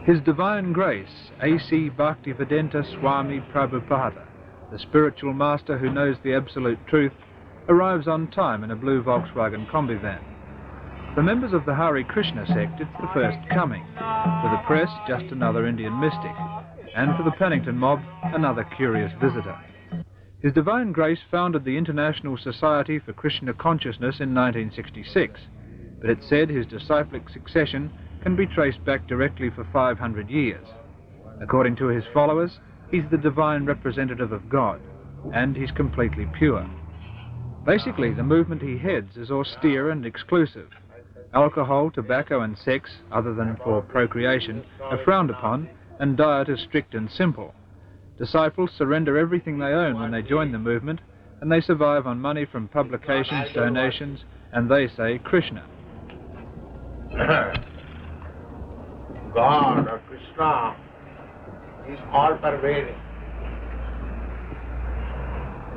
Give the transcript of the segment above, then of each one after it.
His Divine Grace, A.C. Bhaktivedanta Swami Prabhupada, the spiritual master who knows the absolute truth, arrives on time in a blue Volkswagen combi van. For members of the Hare Krishna sect, it's the first coming. For the press, just another Indian mystic. And for the Pennington mob, another curious visitor. His Divine Grace founded the International Society for Krishna Consciousness in 1966, but it's said his disciplic succession can be traced back directly for 500 years. According to his followers, he's the divine representative of God, and he's completely pure. Basically, the movement he heads is austere and exclusive. Alcohol, tobacco and sex, other than for procreation, are frowned upon, and diet is strict and simple. Disciples surrender everything they own when they join the movement, and they survive on money from publications, donations, and they say Krishna. God or Krishna is all-pervading.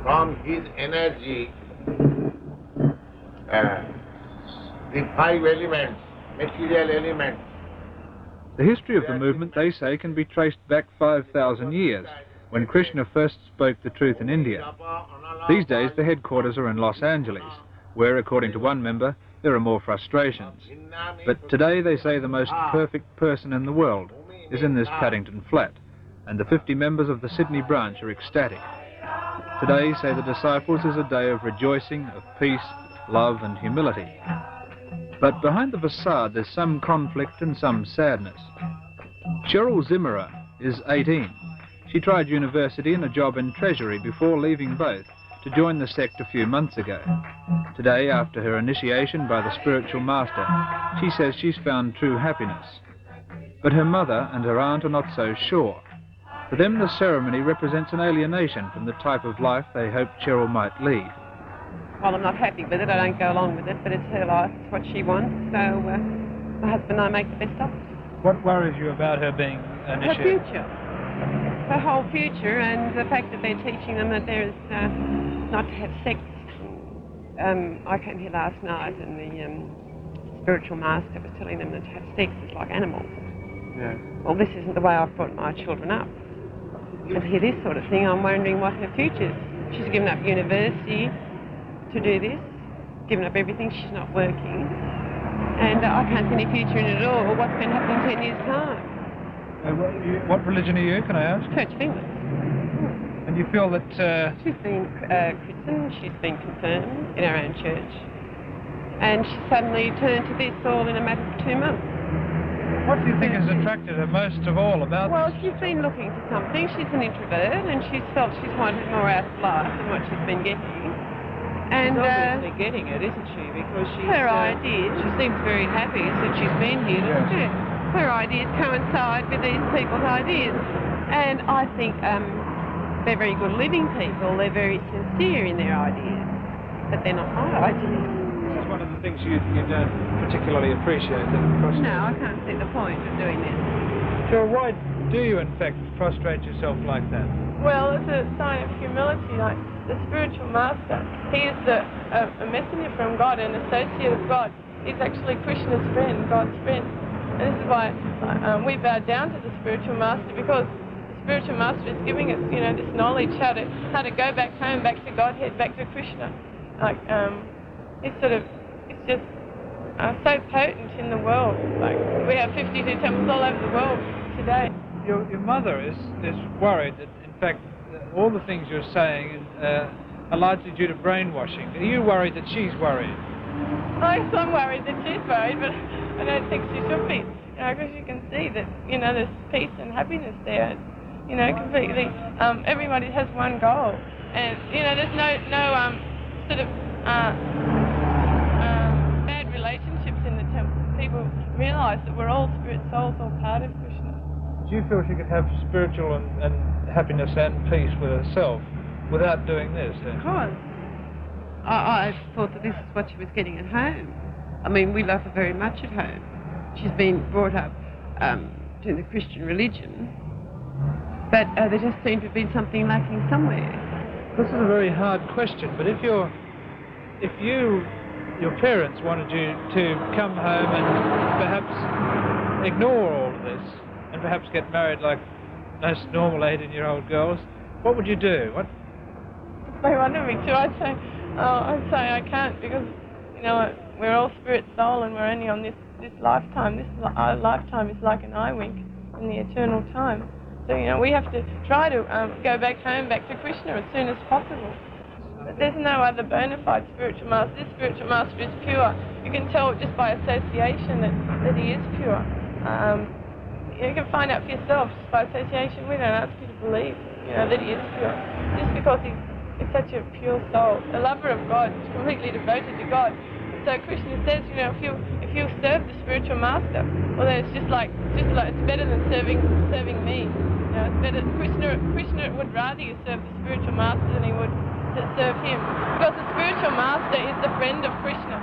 From his energy, the 5 elements, material elements. The history of the movement, they say, can be traced back 5,000 years, when Krishna first spoke the truth in India. These days, the headquarters are in Los Angeles, where, according to one member, there are more frustrations. But today, they say, the most perfect person in the world is in this Paddington flat, and the 50 members of the Sydney branch are ecstatic. Today, say the disciples, is a day of rejoicing, of peace, love and humility. But behind the facade there's some conflict and some sadness. Cheryl Zimmerer is 18. She tried university and a job in Treasury before leaving both to join the sect a few months ago. Today, after her initiation by the spiritual master, she says she's found true happiness. But her mother and her aunt are not so sure. For them, the ceremony represents an alienation from the type of life they hoped Cheryl might lead. Well, I'm not happy with it. I don't go along with it, but it's her life. It's what she wants. So my husband and I make the best of it. What worries you about her being initiated? Her future. Her whole future, and the fact that they're teaching them that there is not to have sex. I came here last night, and the spiritual master was telling them that to have sex is like animals. Yeah. Well, this isn't the way I've brought my children up. And to hear this sort of thing, I'm wondering what her future is. She's given up university to do this, given up everything, she's not working, and I can't see any future in it at all. What's going to happen in 10 years' time? What religion are you, can I ask? Church of England. And you feel that... She's been christened, she's been confirmed in our own church, and she suddenly turned to this all in a matter of 2 months. What do you think has attracted her most of all about Well, this? she's been looking for something. She's an introvert, and she's felt she's wanted more out of life than what she's been getting. And she's obviously getting it, isn't she? Because she's, her ideas. She seems very happy since she's been here, doesn't she? Her ideas coincide with these people's ideas. And I think they're very good living people. They're very sincere in their ideas. But they're not my ideas. This is one of the things you don't particularly appreciate. No, I can't see the point of doing this. So why do you, in fact, prostrate yourself like that? Well, it's a sign of humility. Like the spiritual master, he is a messenger from God, an associate of God. He's actually Krishna's friend, God's friend. And this is why we bow down to the spiritual master, because the spiritual master is giving us, this knowledge how to go back home, back to Godhead, back to Krishna. Like it's just so potent in the world. Like we have 52 temples all over the world today. Your mother is worried that, in fact, all the things you're saying are largely due to brainwashing. Are you worried that she's worried? I'm worried that she's worried, but I don't think she should be. Because you can see that, there's peace and happiness there. Completely. Everybody has one goal, and there's no sort of bad relationships in the temple. People realise that we're all spirit souls, all part of Krishna. Do you feel she could have spiritual and happiness and peace with herself without doing this? Of course. I thought that this is what she was getting at home. I mean, we love her very much at home. She's been brought up to the Christian religion, but there just seemed to have been something lacking somewhere. This is a very hard question, but if your parents wanted you to come home and perhaps ignore all of this and perhaps get married like most normal 18-year-old girls, what would you do? What? They wanted me to. I'd say I can't, because we're all spirit soul and we're only on this lifetime. Our lifetime is like an eye wink in the eternal time. So we have to try to go back home, back to Krishna as soon as possible. But there's no other bona fide spiritual master. This spiritual master is pure. You can tell just by association that he is pure. You can find out for yourself just by association. We don't ask you to believe that he is pure. Just because he's such a pure soul, a lover of God, completely devoted to God. So Krishna says, if you serve the spiritual master, well, then it's better than serving me. It's better. Krishna would rather you serve the spiritual master than he would to serve him, because the spiritual master is the friend of Krishna.